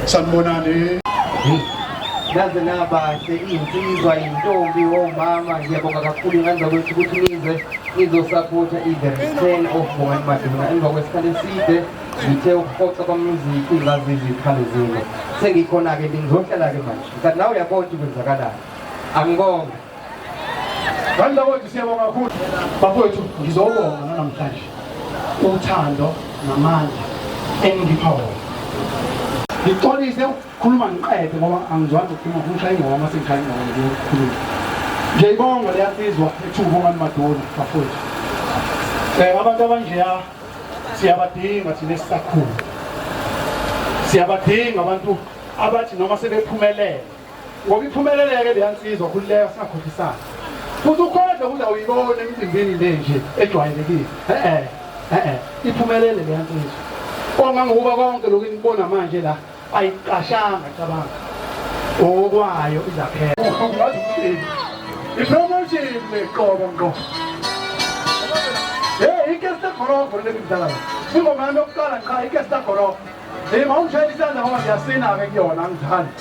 Sanbonani. Naze nabahle insizwa intombi omama ngiyabonga kakhulu ngenza ukuthi ngizosupporta the return of Bongani Maduna emva kwesikhathi eside ngithe ukuhoxa kwamuziki ngazizi izikhalo zini sengikhona-ke ngizohlala-ke manje kanti nawe uyabona ukuthi kwenzakalani angibonge Bandawethu siyabonga kakhulu bafowethu ngizobonga namhlanje uthando namandla engipha wona ngixolise ukukhuluma ngiqede ngoba angizwanga ukukhuluma ngishaya ingoma mase ngishaya ingoma ngiyokhuluma nje ibonga liyasizwa ethuba Bongani Maduna bafowethu abantu abanjeya siyabadinga thina esisakhulu siyabadinga abantu abathi noma sebephumelele ngoba iphumeleleke liyansizwa khulileka singakhohlisana futhi ukhodla ukuthi awuyibone emcimbini le nje ejwayelekile iphumelele liyansizwa ongangokuba konke lokhu enibona manje la ayiqashanga cabanga okwayo izaphela ipromotion leqobo ngo ikesta khorofo lekudala ingoma yami yokuqala cha ikesta khorofo mawungishayela isandla ngoba ngiyasina-ke kuyona angithandi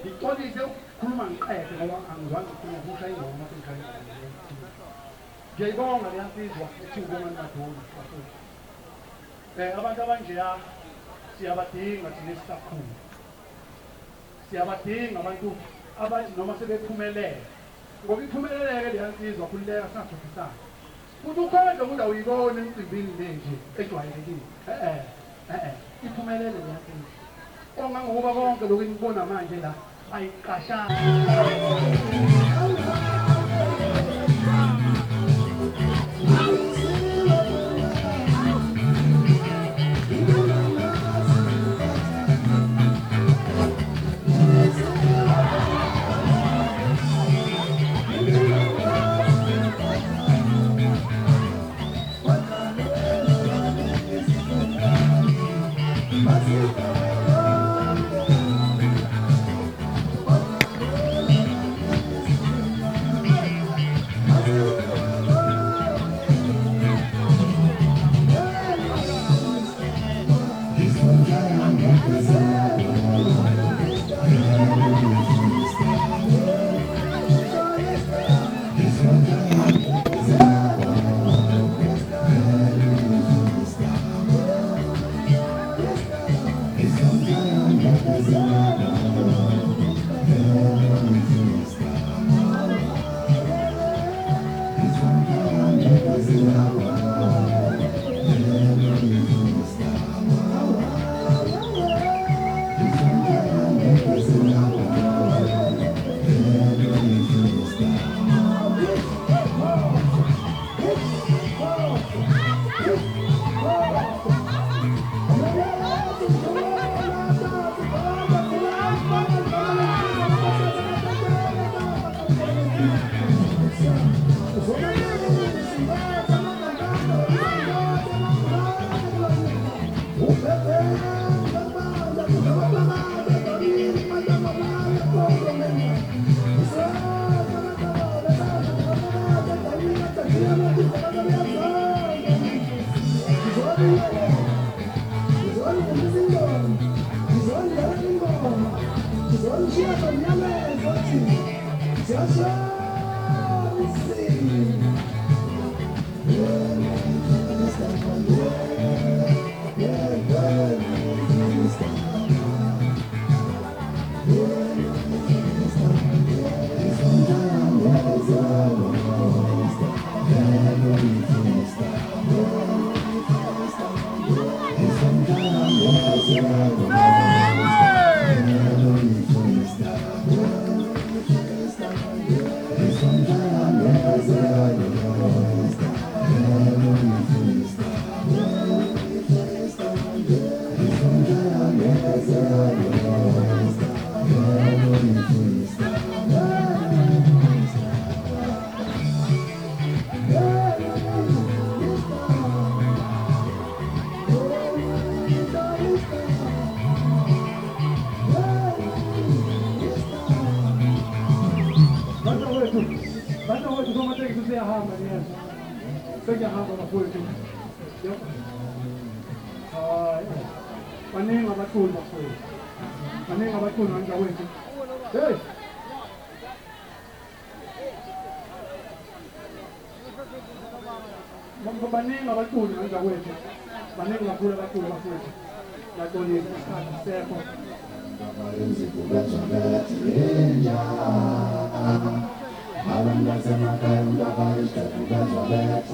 ngixolise ukukhuluma ngiqede ngoba angizange ngifuna ukushaya ingoma sengishaya ingoma. Ngiyayibonga leyansizwa ethi ubongani maduna bafowethu. Abantu abanjeya siyabadinga thina esisakhulu. Siyabadinga abantu abathi noma sebephumelele. Ngoba iphumeleleke leyansizwa khulileka singaxoxisana. Futhi ukhona ukuthi awuyibone emcimbini le nje ejwayelekile. Iphumelele leyansizwa. Ongangokuba konke lokhu engibona manje la ayiqashanga. Baningi abaculi nganja kwethu, baningi kakhulu abaculi bafowethu. Ngiyaqolisa isikhathi sisekho. Abantu basemakhaya ungabali isikhathi kaZwabeth.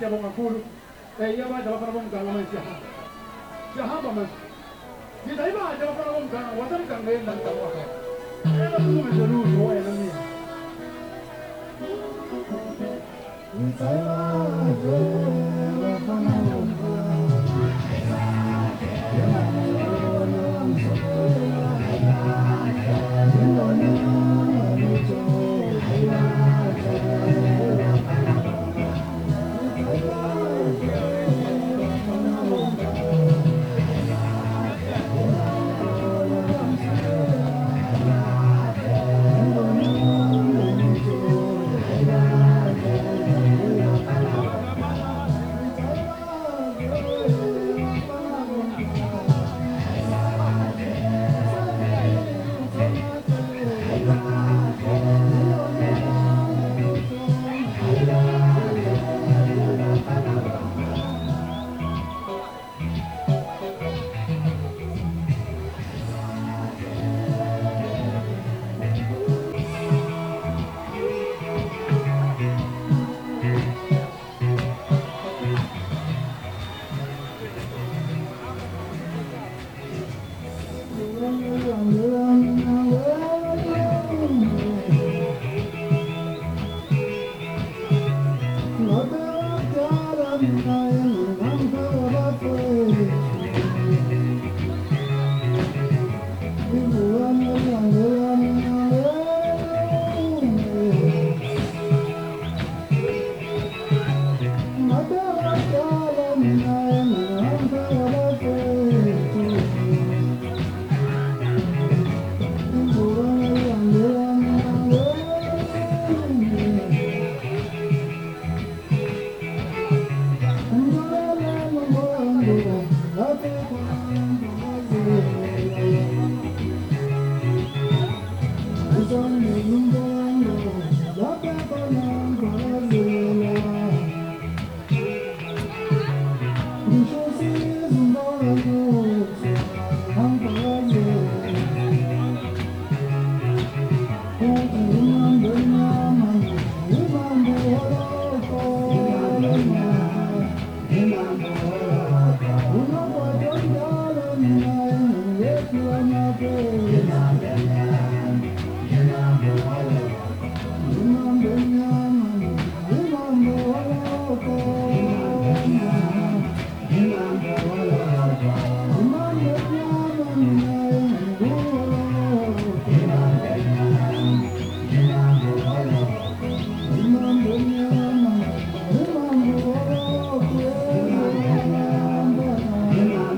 Siyabonga kakhulu iyabadla abafana bomganga manje siyahamba manje ngida ibadla abafana bomganga wasemgangeni la mganga wakhe ela kulungise lutho wena mina Thank you.